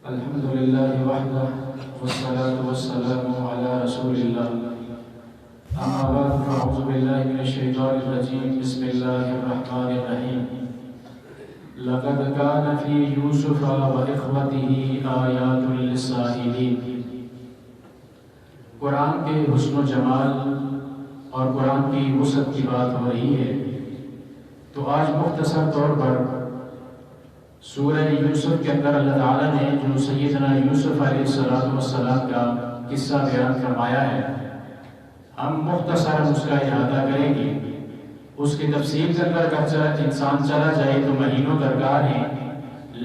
الحمد لله وحده والصلاة والسلام على رسول الله. أما بعد فأعوذ بالله من الشيطان الرجيم. بسم الله الرحمن الرحيم. لقد كان في يوسف وإخوته آيات للسائلين. قرآن کے حسن و جمال اور قرآن کی وسعت کی بات ہو رہی ہے، تو آج مختصر طور پر سورہ یوسف کے اندر اللہ تعالیٰ نے جو سیدنا یوسف علیہ السلام کا قصہ بیان فرمایا ہے، ہم مختصر اس کا احاطہ کریں گے. اس کی تفصیل کے اندر اگر انسان چلا جائے تو مہینوں درکار ہیں،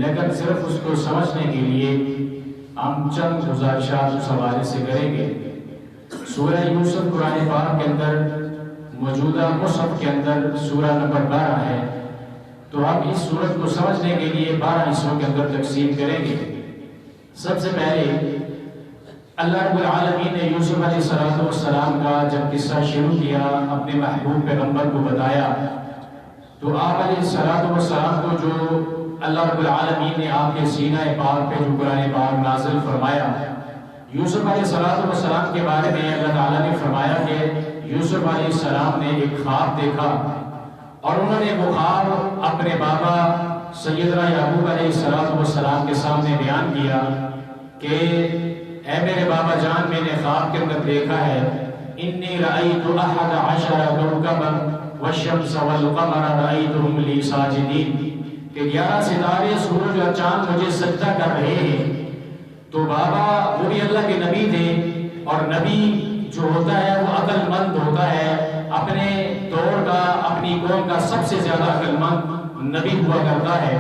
لیکن صرف اس کو سمجھنے کے لیے ہم چند گزارشات اس حوالے سے کریں گے. سورہ یوسف قرآن پاک کے اندر موجودہ مصحف کے اندر سورہ نمبر 12 ہے، تو ہم اس سورت کو سمجھنے کے لیے 12 حصوں کے اندر تقسیم کریں گے. سب سے پہلے اللہ رب العالمین نے یوسف علیہ السلام کا جب قصہ شروع کیا، اپنے محبوب پیغمبر کو بتایا، تو آپ علیہ السلام کو جو اللہ رب العالمین نے آپ کے سینہ پاک پہ جو قرآن پاک نازل فرمایا، یوسف علیہ السلام کے بارے میں اللہ تعالیٰ نے فرمایا کہ یوسف علیہ السلام نے ایک خواب دیکھا، اور انہوں نے وہ خواب اپنے بابا سیدنا یعقوب علیہ السلام کے سامنے بیان کیا کہ اے میرے بابا جان، میں نے خواب کے اندر دیکھا ہے انی رأیت 11 کوکبا والشمس والقمر رأیتهم لی ساجدین، کہ 11 ستارے، سورج اور چاند مجھے سجدہ کر رہے ہیں. تو بابا وہ بھی اللہ کے نبی تھے، اور نبی جو ہوتا ہے وہ عقل مند ہوتا ہے، اپنے دور کا، اپنی قوم کا سب سے زیادہ عقل مند نبی ہوا کرتا ہے.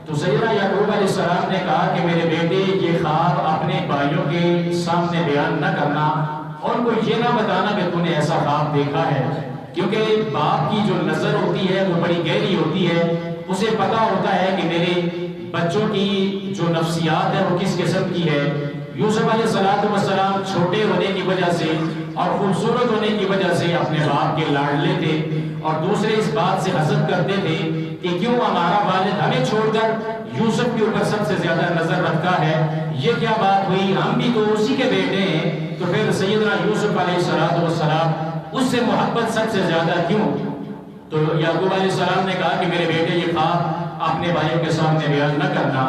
تو سیدنا یعقوب علیہ السلام نے کہا کہ میرے بیٹے یہ خواب اپنے بھائیوں کے سامنے بیان نہ کرنا، اور ان کو یہ نہ بتانا کہ تو نے ایسا خواب دیکھا ہے، کیونکہ باپ کی جو نظر ہوتی ہے وہ بڑی گہری ہوتی ہے، اسے پتا ہوتا ہے کہ میرے بچوں کی جو نفسیات ہے وہ کس قسم کی ہے. یوسف علیہ السلام چھوٹے ہونے کی وجہ سے اور خوبصورت ہونے کی وجہ سے اپنے باپ کے لاڈلے تھے، اور دوسرے اس بات سے حسد کرتے تھے کہ کیوں ہمارا والد ہمیں چھوڑ کر یوسف کے اوپر سب سے زیادہ نظر رکھتا ہے، یہ کیا بات ہوئی، ہم بھی تو اسی کے بیٹے ہیں. تو پھر سیدنا یوسف علیہ السلام اس سے محبت سب سے زیادہ کیوں؟ تو یعقوب علیہ السلام نے کہا کہ میرے بیٹے یہ خواب اپنے بھائیوں کے سامنے بیان نہ کرنا.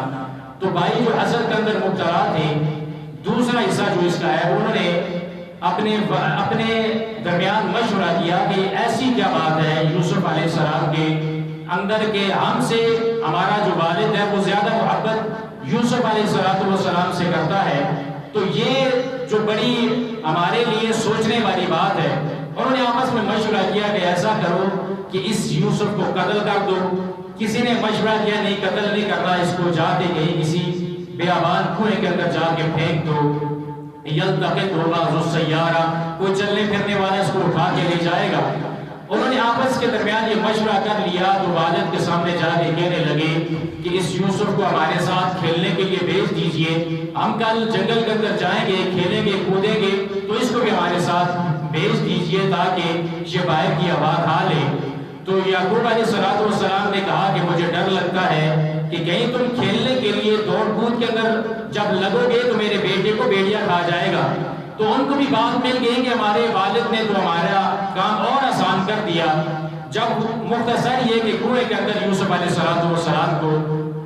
تو بھائی جو حسد کے اندر مبتلا تھے، دوسرا حصہ جو اس کا ہے، انہوں نے اپنے درمیان مشورہ کیا کہ ایسی کیا بات ہے یوسف علیہ السلام کے اندر کے ہم سے ہمارا جو والد ہے وہ زیادہ محبت یوسف علیہ السلام سے کرتا ہے. تو یہ جو بڑی ہمارے لیے سوچنے والی بات ہے. انہوں نے آپس میں مشورہ کیا کہ ایسا کرو کہ اس یوسف کو قتل کر دو. کسی نے مشورہ کیا نہیں، قتل نہیں کرنا، اس کو جا کے کہیں کسی بیابان کنویں کے اندر جا کے پھینک دو. یلتقطہ بعض السیارہ، کوئی چلنے پھرنے والا اس کو اٹھا کے لے جائے گا. انہوں نے آپس کے درمیان یہ مشورہ کر لیا، تو والد کے سامنے جا کے کہنے لگے کہ اس یوسف کو ہمارے ساتھ کھیلنے کے لیے بھیج دیجئے، ہم کل جنگل کے اندر جائیں گے، کھیلیں گے، کودیں گے، تو اس کو بھی ہمارے ساتھ بھیج دیجئے تاکہ یہ باہر کی ہوا کھا لے. تو یعقوب علیہ السلام نے کہا کہ مجھے ڈر لگتا ہے کہ کہیں تم کھیلنے کے لیے دوڑ کود کے اندر جب لگو گے تو میرے بیٹے کو بھیڑیا کھا جائے گا. تو ان کو بھی بات مل گئی کہ ہمارے والد نے تو ہمارا کام اور آسان کر دیا. جب مختصر یہ کہ کنویں کے اندر یوسف علیہ السلام کو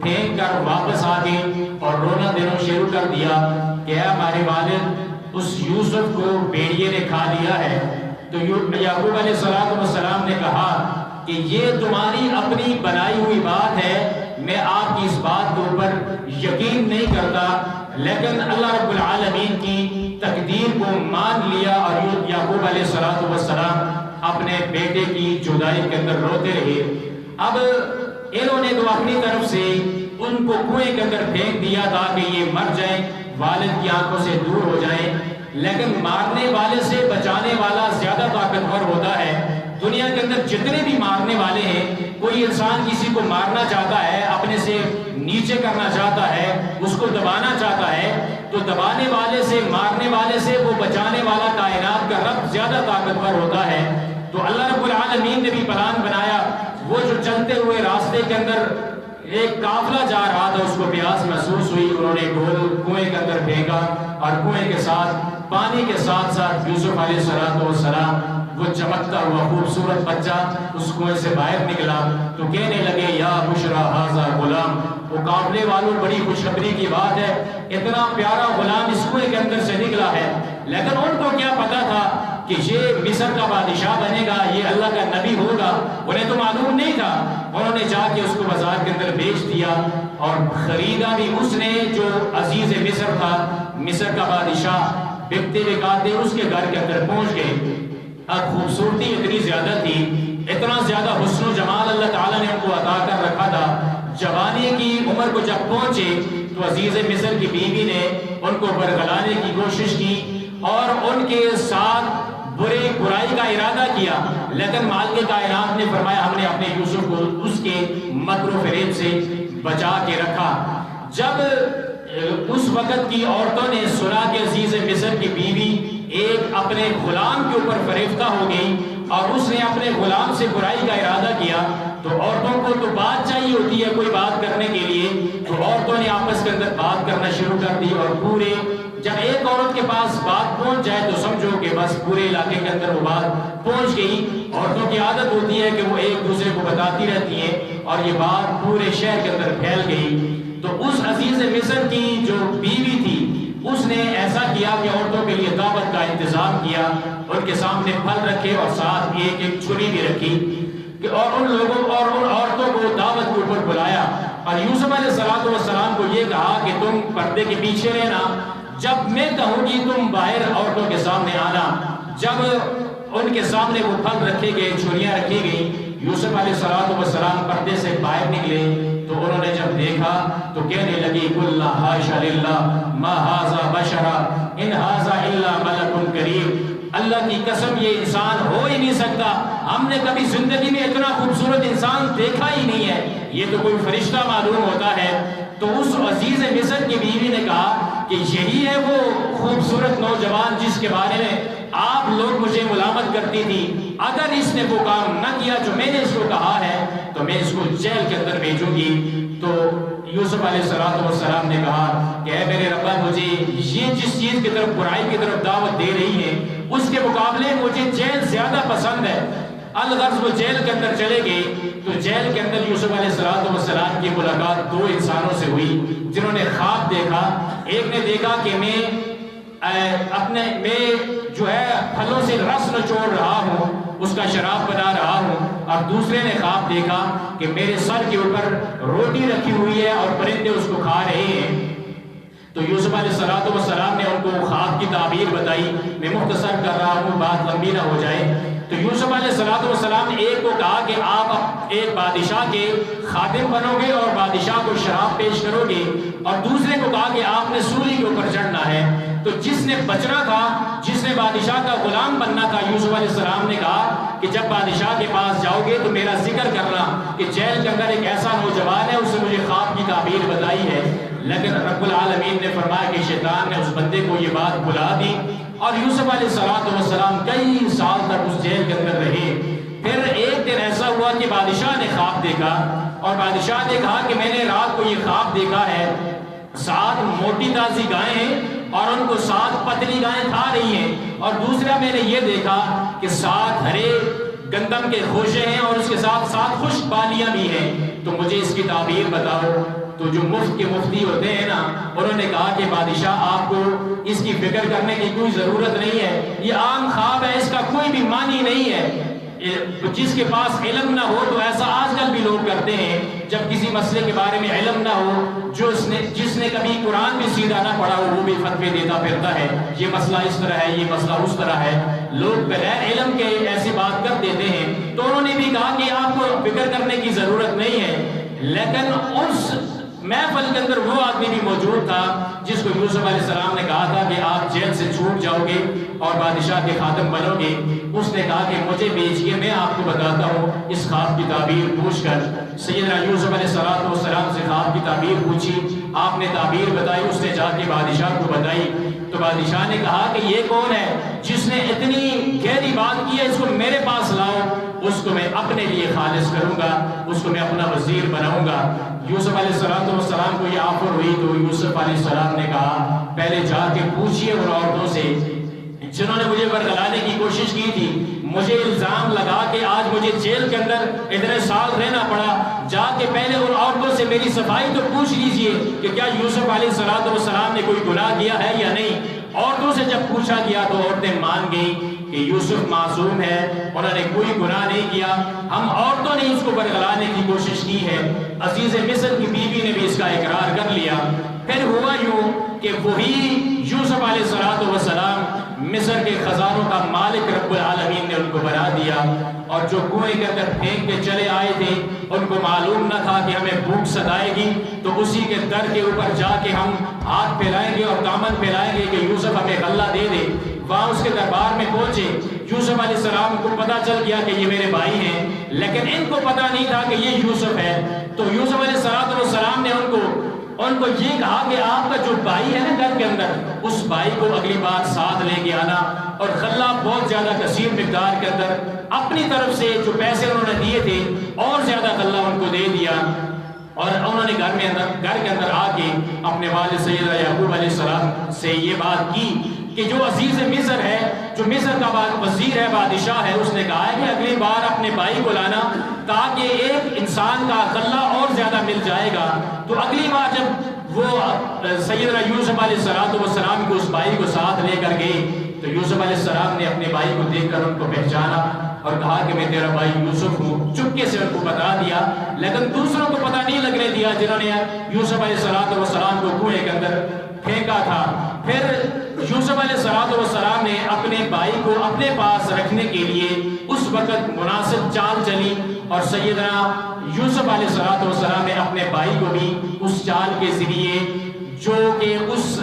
پھینک کر واپس آ گئے اور رونا دینا شروع کر دیا کہ ہمارے والد اس یوسف کو بھیڑیے نے کھا لیا ہے. تو یعقوب علیہ السلام نے کہا کہ یہ تمہاری اپنی بنائی ہوئی بات ہے، میں آپ کی اس بات کے اوپر یقین نہیں کرتا، لیکن اللہ رب العالمین کی تقدیر کو مان لیا. اور یعقوب علیہ السلام اپنے بیٹے کی جدائی کے اندر روتے رہے. اب انہوں نے تو اپنی طرف سے ان کو کنویں کے اندر پھینک دیا تاکہ یہ مر جائیں، والد کی آنکھوں سے دور ہو جائیں، لیکن مارنے والے سے بچانے والا زیادہ طاقتور ہوتا ہے. دنیا کے اندر جتنے بھی مارنے والے ہیں، کوئی انسان کسی کو مارنا چاہتا ہے، اپنے سے نیچے کرنا چاہتا ہے، اس کو دبانا چاہتا ہے، تو دبانے والے سے، مارنے والے سے وہ بچانے والا کائنات کا رب زیادہ طاقتور ہوتا ہے. تو اللہ رب العالمین نے بھی پلان بنایا، وہ جو چلتے ہوئے راستے کے اندر ایک قافلہ جا رہا تھا، اس کو پیاس محسوس ہوئی، انہوں نے ڈھول کنویں کے اندر پھینکا اور کنویں کے ساتھ پانی کے ساتھ ساتھ یوسف علیہ السلام وہ چمکتا ہوا خوبصورت بچہ اس کنویں سے باہر نکلا تو کہنے لگے یا بشرا ھذا غلام، وہ قافلے والوں بڑی خوشخبری کی بات ہے، اتنا پیارا غلام اس کنویں کے اندر سے نکلا ہے۔ لیکن ان کو کیا پتا تھا کہ یہ مصر کا بادشاہ بنے گا، یہ اللہ کا نبی ہوگا، انہیں تو معلوم نہیں تھا۔ انہوں نے جا کے اس کو بازار کے اندر بیچ دیا اور خریدا بھی اس نے جو عزیز مصر تھا، مصر کا بادشاہ۔ بکتے بکاتے اس کے گھر کے اندر پہنچ گئے۔ اب خوبصورتی اتنی زیادہ تھی، اتنا زیادہ حسن و جمال اللہ تعالیٰ نے ان کو عطا کر رکھا تھا، جوانی کی عمر کو جب پہنچے تو عزیز مصر کی بیوی نے ان کو برگلانے کی کوشش کی اور ان کے ساتھ برائی کا ارادہ کیا، لیکن مالک کائنات نے فرمایا ہم نے اپنے یوسف کو اس کے مکر و فریب سے بچا کے رکھا۔ جب اس وقت کی عورتوں نے سنا کہ عزیز مصر کی بیوی ایک اپنے غلام کے اوپر فریفتہ ہو گئی اور اس نے اپنے غلام سے برائی کا ارادہ کیا، تو عورتوں کو تو بات چاہیے ہوتی ہے کوئی بات کرنے کے لیے، تو عورتوں نے آپس کے اندر بات کرنا شروع کر دی اور پورے جب ایک عورت کے پاس بات پہنچ جائے تو سمجھو کہ بس پورے علاقے کے اندر وہ بات پہنچ گئی۔ عورتوں کی عادت ہوتی ہے کہ وہ ایک دوسرے کو بتاتی رہتی ہیں اور یہ بات پورے شہر کے اندر پھیل گئی۔ تو اس عزیز مصر کی جو بیوی تھی اس نے ایسا کیا کہ عورتوں کے لیے دعوت کا انتظام کیا، ان کے سامنے پھل رکھے اور ساتھ ایک ایک چھری بھی رکھی اور ان لوگوں اور ان عورتوں کو دعوت کے اوپر بلایا اور یوسف علیہ السلام کو یہ کہا کہ تم پردے کے پیچھے رہنا، جب میں کہوں گی تم باہر عورتوں کے سامنے آنا۔ جب ان کے سامنے وہ پھل رکھے گئے، چھریاں رکھی گئی، یوسف علیہ السلام پردے سے باہر نکلے تو انہوں نے جب دیکھا تو کہنے لگی قلنا حاشا للہ ما ھذا بشرا ان ھذا الا ملک کریم، اللہ کی قسم یہ انسان ہو ہی نہیں سکتا، ہم نے کبھی زندگی میں اتنا خوبصورت انسان دیکھا ہی نہیں ہے، یہ تو کوئی فرشتہ معلوم ہوتا ہے۔ تو اس عزیز مصر کی بیوی نے کہا کہ یہی ہے وہ خوبصورت نوجوان جس کے بارے میں آپ لوگ مجھے ملامت کرتی تھی، اگر اس نے وہ کام نہ کیا جو میں نے اس کو کہا ہے تو میں اس کو جیل کے اندر بھیجوں گی۔ تو یوسف علیہ السلام نے کہا کہ اے میرے رب، مجھے یہ جس چیز کی طرف برائی کی طرف دعوت دے رہی ہے اس کے مقابلے مجھے جیل زیادہ پسند ہے۔ الغرض وہ جیل کے اندر چلے گئے تو جیل کے اندر یوسف علیہ السلام کی ملاقات دو انسانوں سے ہوئی جنہوں نے خواب دیکھا۔ ایک نے دیکھا کہ میں جو ہے پھلوں سے رس نچوڑ رہا ہوں، اس کا شراب بنا رہا ہوں، اور دوسرے نے خواب دیکھا کہ میرے سر کے اوپر روٹی رکھی ہوئی ہے اور پرندے اس کو کھا رہے ہیں۔ تو یوسف علیہ السلام نے ان کو خواب کی تعبیر بتائی، میں مختصر کر رہا ہوں بات لمبی نہ ہو جائے۔ تو یوسف علیہ السلام نے ایک کو کہا کہ آپ ایک بادشاہ کے خادم بنو گے اور بادشاہ کو شراب پیش کرو گے، اور دوسرے کو کہا کہ آپ نے سولی کے اوپر چڑھنا ہے۔ تو جس نے بچنا تھا، جس نے بادشاہ کا غلام بننا تھا، یوسف علیہ السلام نے کہا کہ جب بادشاہ کے پاس جاؤ گے تو میرا ذکر کرنا کہ جیل کے اندر ایک ایسا نوجوان ہے، اس نے مجھے خواب کی تعبیر بتائی ہے۔ لیکن رب العالمین نے فرمایا کہ شیطان نے اس بندے کو یہ بات بلا دی اور یوسف علیہ السلام کئی سال تک اس جیل کے اندر رہے۔ پھر ایک دن ایسا ہوا کہ بادشاہ نے خواب دیکھا اور بادشاہ نے کہا کہ میں نے رات کو یہ خواب دیکھا ہے، 7 موٹی تازی گائیں ہیں اور ان کو 7 پتلی گائیں کھا رہی ہیں، اور دوسرا میں نے یہ دیکھا کہ 7 ہرے گندم کے خوشے ہیں اور اس کے ساتھ 7 خشک بالیاں بھی ہیں، تو مجھے اس کی تعبیر بتاؤ۔ تو جو مفت کے مفتی ہوتے ہیں نا، انہوں نے کہا کہ بادشاہ آپ کو اس کی فکر کرنے کی کوئی ضرورت نہیں ہے، یہ عام خواب ہے، اس کا کوئی بھی معنی نہیں ہے۔ جس کے پاس علم نہ ہو تو ایسا آج کل بھی لوگ کرتے ہیں، جب کسی مسئلے کے بارے میں علم نہ ہو، جس نے کبھی قرآن بھی سیدھا نہ پڑھا ہو وہ بھی فتوے دیتا پھرتا ہے، یہ مسئلہ اس طرح ہے، یہ مسئلہ اس طرح ہے، لوگ بغیر علم کے ایسی بات کر دیتے ہیں۔ تو انہوں نے بھی کہا کہ آپ کو فکر کرنے کی ضرورت نہیں ہے، لیکن اس محفل کے اندر وہ آدمی بھی موجود تھا جس کو یوسف علیہ السلام نے کہا تھا کہ آپ جیل سے چھوٹ جاؤ گے اور بادشاہ کے خادم بنو گے۔ اس نے کہا کہ مجھے بھیجیے، میں آپ کو بتاتا ہوں اس خواب کی تعبیر پوچھ کر۔ سیدنا یوسف علیہ السلام سے خواب کی تعبیر پوچھی، آپ نے تعبیر بتائی، اس نے جا کے بادشاہ کو بتائی۔ تو بادشاہ نے کہا کہ یہ کون ہے جس نے اتنی گہری بات کی ہے، اس کو میرے پاس لاؤ۔ اس کو میں اپنے لیے خالص کروں گا، اس کو میں اپنا وزیر بناؤں گا۔ یوسف علیہ السلام کو یہ آفر ہوئی تو یوسف علیہ السلام نے کہا پہلے جا کے پوچھئے ان عورتوں سے جنہوں نے مجھے ورگلانے کی کوشش کی تھی، مجھے الزام لگا کہ آج مجھے جیل کے اندر اتنے سال رہنا پڑا، جا کے پہلے ان عورتوں سے میری صفائی تو پوچھ لیجئے کہ کیا یوسف علیہ السلام نے کوئی گناہ کیا ہے یا نہیں۔ عورتوں سے جب پوچھا گیا تو عورتیں مان گئیں کہ یوسف معصوم ہے، انہوں نے کوئی گناہ نہیں کیا، ہم عورتوں نے اس کو برگلانے کی کوشش کی ہے۔ عزیز مصر کی بیوی نے بھی اس کا اقرار کر لیا۔ پھر ہوا یوں کہ وہی یوسف علیہ السلام مصر کے خزانوں کا مالک رب العالمین نے ان کو بنا دیا، اور جو کنویں کے اندر پھینک کے چلے آئے تھے ان کو معلوم نہ تھا کہ ہمیں بھوک ستائے گی، تو اسی کے در کے اوپر جا کے ہم ہاتھ پھیلائیں گے اور دامن پھیلائیں گے کہ یوسف ہمیں غلہ دے دے۔ وہاں اس کے دربار میں پہنچے، یوسف علیہ السلام کو پتا چل گیا کہ یہ میرے بھائی ہیں، لیکن ان کو پتا نہیں تھا کہ یہ یوسف ہے۔ تو یوسف علیہ السلام نے ان کو یہ کہا کہ آپ کا جو بھائی ہے نا گھر کے اندر، اس بھائی کو اگلی بار ساتھ لے کے آنا، اور غلہ بہت زیادہ کثیر مقدار کے اندر اپنی طرف سے جو پیسے انہوں نے دیے تھے اور زیادہ غلہ ان کو دے دیا۔ اور انہوں نے گھر کے اندر آ کے اپنے والد سیدنا یعقوب علیہ السلام سے یہ بات کی کہ جو عزیز مصر ہے، جو مصر کا وزیر ہے، بادشاہ ہے، اس نے کہا ہے کہ اگلی بار اپنے بھائی کو لانا تاکہ ایک انسان کا غلہ اور زیادہ مل جائے گا۔ تو اگلی بار جب وہ سیدنا یوسف علیہ السلام کو اس بھائی کو ساتھ لے کر گئے تو یوسف علیہ السلام نے اپنے بھائی کو دیکھ کر ان کو پہچانا اور کہا کہ میں تیرا بھائی یوسف ہوں۔ چپکے سے ان کو بتا دیا، لیکن دوسروں کو پتہ نہیں لگنے دیا جنہوں نے یوسف علیہ السلام کو کنویں کے اندر پھینکا تھا۔ پھر یوسف علیہ السلام نے اپنے بھائی کو اپنے پاس رکھنے کے لیے اس وقت مناسب چال چلی، اور سیدنا یوسف علیہ السلام نے اپنے بھائی کو بھی اس چال کے ذریعے جو کہ اس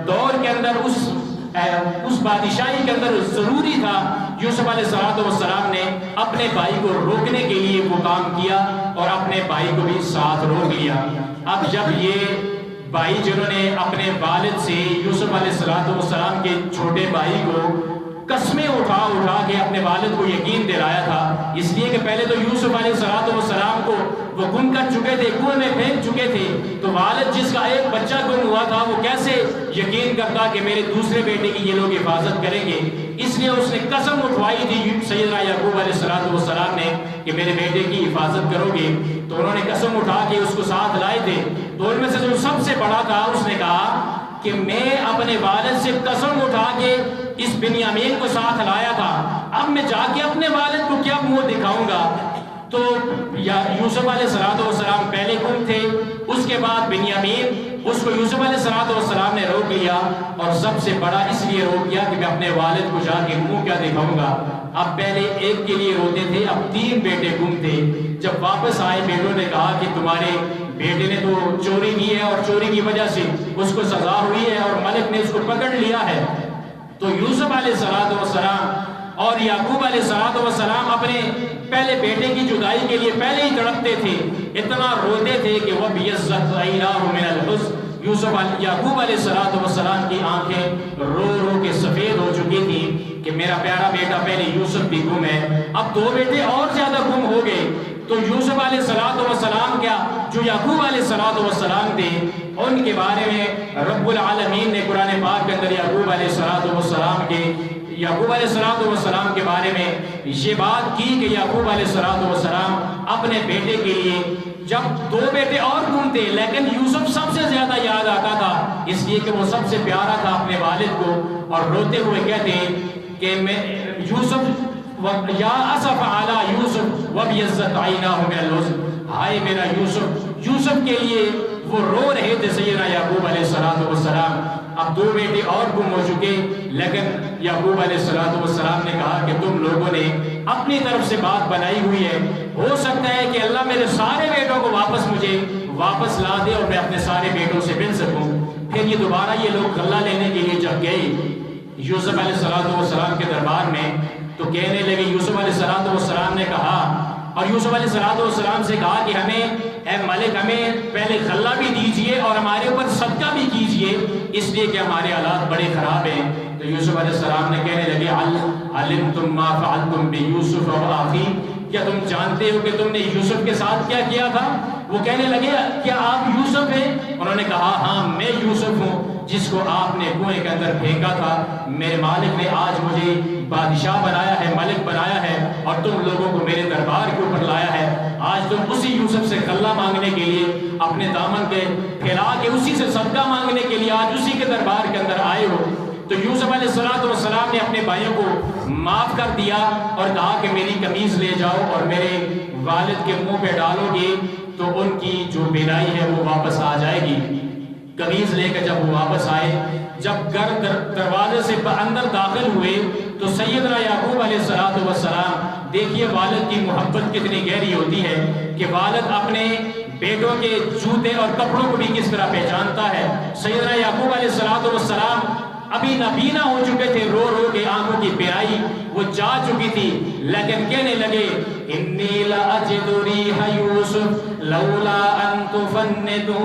دور کے اندر اس بادشاہی کے اندر ضروری تھا، یوسف علیہ السلام نے اپنے بھائی کو روکنے کے لیے وہ کام کیا اور اپنے بھائی کو بھی ساتھ روک لیا۔ اب جب یہ بھائی جنہوں نے اپنے والد سے یوسف علیہ السلام کے چھوٹے بھائی کو قسمیں اٹھا کے اپنے والد کو یقین دلایا تھا، اس لیے کہ پہلے تو یوسف علیہ السلام کو وہ گم کر چکے تھے، کنویں میں پھینک چکے تھے، تو والد جس کا ایک بچہ گم ہوا تھا وہ کیسے یقین کرتا کہ میرے دوسرے بیٹے کی یہ لوگ حفاظت کریں گے۔ اس لیے اس نے قسم اٹھوائی تھی سیدنا یعقوب علیہ السلام نے کہ میرے بیٹے کی حفاظت کرو گے، تو انہوں نے قسم اٹھا کے اس کو ساتھ لائے تھے۔ تو ان میں سے جو سب سے بڑا تھا اس نے کہا کہ میں اپنے والد سے قسم اٹھا کے اس بنیامین کو ساتھ لایا تھا، اب میں جا کے اپنے والد کو کیا منہ دکھاؤں گا۔ تو یوسف علیہ السلام پہلے گم تھے، اس کے بعد بنیامین، اس کو یوسف علیہ السلام نے روک لیا، اور سب سے بڑا اس لیے روک لیا کہ میں اپنے والد کو جا کے منہ کیا دکھاؤں گا۔ اب پہلے ایک کے لیے روتے تھے، اب 3 بیٹے گم تھے۔ جب واپس آئے بیٹوں نے کہا کہ تمہارے بیٹے نے تو چوری کی ہے اور چوری کی وجہ سے اس کو سزا ہوئی ہے اور ملک نے اس کو پکڑ لیا ہے۔ تو یوسف علیہ السلام اور یعقوب علیہ السلام اپنے پہلے بیٹے کی جدائی کے لیے پہلے ہی تڑپتے تھے، اتنا روتے تھے کہ وَبِيَضَّتْ عَيْنَاهُ مِنَ الْحُزْنِ یعقوب علیہ السلام کی آنکھیں رو رو کے سفید ہو چکی تھی کہ میرا پیارا بیٹا پہلے یوسف بھی گم ہے، اب 2 بیٹے اور زیادہ گم ہو گئے۔ تو یوسف علیہ السلام کیا جو یعقوب علیہ السلام تھے ان کے بارے میں رب العالمین نے قرآن پاک کے اندر یعقوب علیہ السلام کے بارے میں یہ بات کی کہ یعقوب علیہ السلام اپنے بیٹے کے لیے، جب 2 بیٹے اور گم تھے لیکن یوسف سب سے زیادہ یاد آتا تھا، اس لیے کہ وہ سب سے پیارا تھا اپنے والد کو، اور روتے ہوئے کہتے ہیں کہ میں یوسف یا اسف علی یوسف وابیضت عیناہ من الحزن، ہائے میرا یوسف کے لیے وہ رو رہے تھے سیدنا یعقوب علیہ السلام۔ اب 2 بیٹے اور گم ہو چکے، لیکن یعقوب علیہ السلام نے کہا کہ تم لوگوں نے اپنی طرف سے بات بنائی ہوئی ہے، ہو سکتا ہے کہ اللہ میرے سارے بیٹوں کو مجھے واپس لا دے اور میں اپنے سارے بیٹوں سے مل سکوں۔ پھر یہ دوبارہ یہ لوگ غلہ لینے کے لیے جب گئے یوسف علیہ السلام کے دربار میں، تو کہنے لگے، یوسف علیہ السلام نے کہا، اور یوسف علیہ السلام سے کہا کہ ہمیں اے ملک ہمیں پہلے غلہ بھی دیجئے اور ہمارے اوپر صدقہ بھی کیجئے، اس لیے کہ ہمارے حالات بڑے خراب ہیں۔ تو یوسف علیہ السلام نے کہنے لگے علمتم ما فعلتم بیوسف و اخی، کیا تم جانتے ہو کہ تم نے یوسف کے ساتھ کیا کیا تھا؟ وہ کہنے لگے کیا آپ یوسف ہیں؟ انہوں نے کہا ہاں میں یوسف ہوں جس کو آپ نے کنویں کے اندر پھینکا تھا۔ میرے مالک نے آج مجھے بادشاہ بنایا ہے، ملک بنایا ہے، اور تم لوگوں کو میرے دربار کے اوپر لایا ہے۔ آج تم اسی یوسف سے غلہ مانگنے کے لیے، اپنے دامن کے پھیلا کے اسی سے صدقہ مانگنے کے لیے آج اسی کے دربار کے اندر آئے ہو۔ تو یوسف علیہ السلام نے اپنے بھائیوں کو معاف کر دیا اور کہا کہ میری قمیض لے جاؤ اور میرے والد کے منہ پہ ڈالو گے تو ان کی جو بینائی ہے وہ واپس آ جائے گی۔ قمیض لے کر جب وہ واپس آئے، جب گھر دروازے سے اندر داخل ہوئے تو سیدنا یعقوب علیہ السلام، دیکھیے والد کی محبت کتنی گہری ہوتی ہے کہ والد اپنے بیٹوں کے جوتے اور کپڑوں کو بھی کس طرح پہچانتا ہے۔ سیدنا یعقوب علیہ السلام ابھی نابینا ہو چکے تھے، رو رو کے آنکھوں کی بینائی وہ جا چکی تھی، لیکن کہنے لگے انی لاجد ریح یوسف لولا ان تفندون،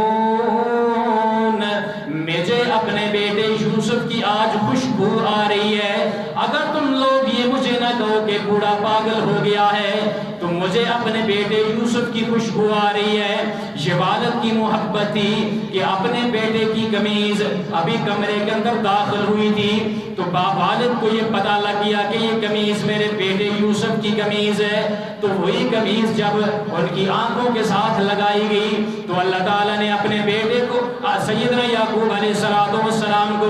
مجھے اپنے بیٹے یوسف کی آج خوشبو آ رہی ہے۔ اگر تم لوگ یہ مجھے نہ کہو کہ بوڑھا پاگل ہو گیا ہے تو مجھے اپنے بیٹے یوسف کی خوشبو آ رہی ہے۔ یہ والد کی محبت تھی کہ اپنے بیٹے کی قمیض ابھی کمرے کے اندر داخل ہوئی تھی تو والد کو یہ پتہ لگ گیا کہ یہ قمیض میرے بیٹے یوسف کی قمیض ہے۔ تو وہی قمیض جب ان کی آنکھوں کے ساتھ لگائی گئی تو اللہ تعالیٰ نے اپنے بیٹے کو سیدنا یعقوب علیہ السلام کو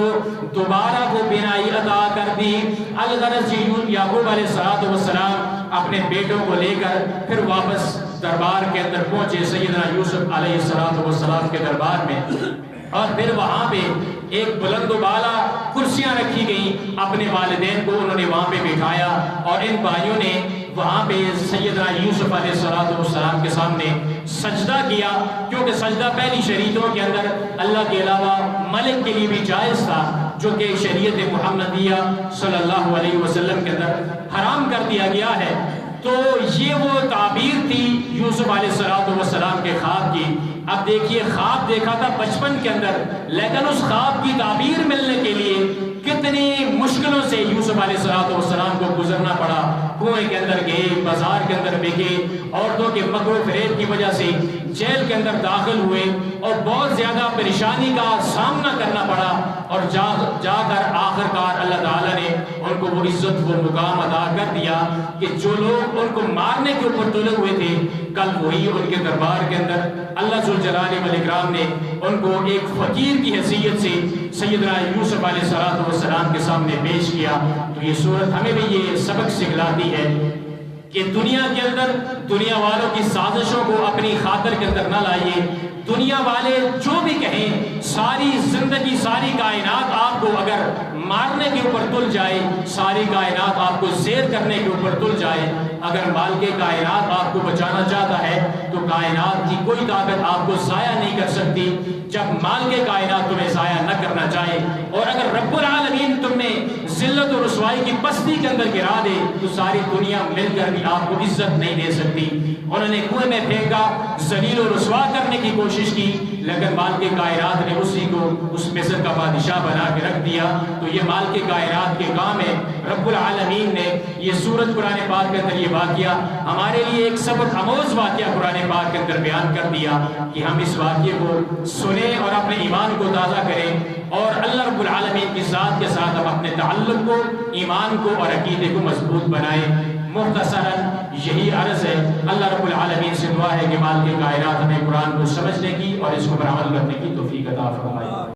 دوبارہ وہ بینائی عطا کر دی۔ الغرض یعقوب علیہ السلام اپنے بیٹوں کو لے کر پھر واپس دربار کے اندر پہنچے، سیدنا یوسف علیہ السلام کے دربار میں، اور پھر وہاں پہ ایک بلند و بالا کرسیاں رکھی گئیں، اپنے والدین کو انہوں نے وہاں پہ بٹھایا اور ان بھائیوں نے وہاں پہ سیدنا یوسف علیہ السلام کے سامنے سجدہ کیا، کیونکہ سجدہ پہلی شریعتوں کے اندر اللہ کے علاوہ ملک کے لیے بھی جائز تھا، جو کہ شریعت محمدیہ صلی اللہ علیہ وسلم کے اندر حرام کر دیا گیا ہے۔ تو یہ وہ تعبیر تھی یوسف علیہ السلام کے خواب کی۔ اب دیکھیے خواب دیکھا تھا بچپن کے اندر، لیکن اس خواب کی تعبیر ملنے کے لیے کتنی مشکلوں سے یوسف علیہ السلام کو گزرنا پڑا۔ کنویں کے اندر گئے، بازار کے اندر بکے، عورتوں کے مکر و فریب کی وجہ سے جیل کے اندر داخل ہوئے اور بہت زیادہ پریشانی کا سامنا کرنا پڑا، اور جا کر آخر کار اللہ تعالیٰ نے ان کو وہ عزت وہ مقام عطا کر دیا کہ جو لوگ ان کو مارنے کے اوپر تلے ہوئے تھے، کل وہی ان کے دربار کے اندر اللہ ذوالجلال والاکرام نے ان کو ایک فقیر کی حیثیت سے سیدنا یوسف علیہ السلام کے سامنے پیش کیا۔ تو یہ صورت ہمیں بھی یہ سبق سکھلاتی ہے کہ دنیا کے اندر دنیا والوں کی سازشوں کو اپنی خاطر کے اندر نہ لائیے۔ دنیا والے جو بھی کہیں، ساری زندگی ساری کائنات آپ کو اگر مارنے کے اوپر تل جائے، ساری کائنات آپ کو زیر کرنے کے اوپر تل جائے، اگر مال کے کائنات آپ کو بچانا چاہتا ہے تو کائنات کی کوئی طاقت آپ کو ضائع نہیں کر سکتی جب مال کے کائنات تمہیں ضائع نہ کرنا چاہے۔ اور اگر رب العالمین تم نے ذلت و رسوائی کی پستی کے اندر گرا دے تو ساری دنیا مل کر بھی آپ کو عزت نہیں دے سکتی۔ انہوں نے کنویں میں پھینکا، ذلیل و رسوا کرنے کی کوشش کی، لیکن مال کے کائنات نے اسی کو اس مصر کا بادشاہ بنا کے رکھ دیا۔ تو یہ مال کے کائنات کے کام ہے۔ رب العالمین نے یہ سورت قرآن پاک کے اندر یہ واقعہ ہمارے لیے ایک سبق آموز واقعہ قرآن پاک کے اندر بیان کر دیا کہ ہم اس واقعے کو سنیں اور اپنے ایمان کو تازہ کریں، اور اللہ رب العالمین کی ذات کے ساتھ ہم اپنے تعلق کو، ایمان کو اور عقیدے کو مضبوط بنائیں۔ مختصراً یہی عرض ہے۔ اللہ رب العالمین سے دعا ہے کہ مال کے کائنات ہمیں قرآن کو سمجھنے کی اور اس کو پر عمل کرنے کی توفیق عطا فرمائے۔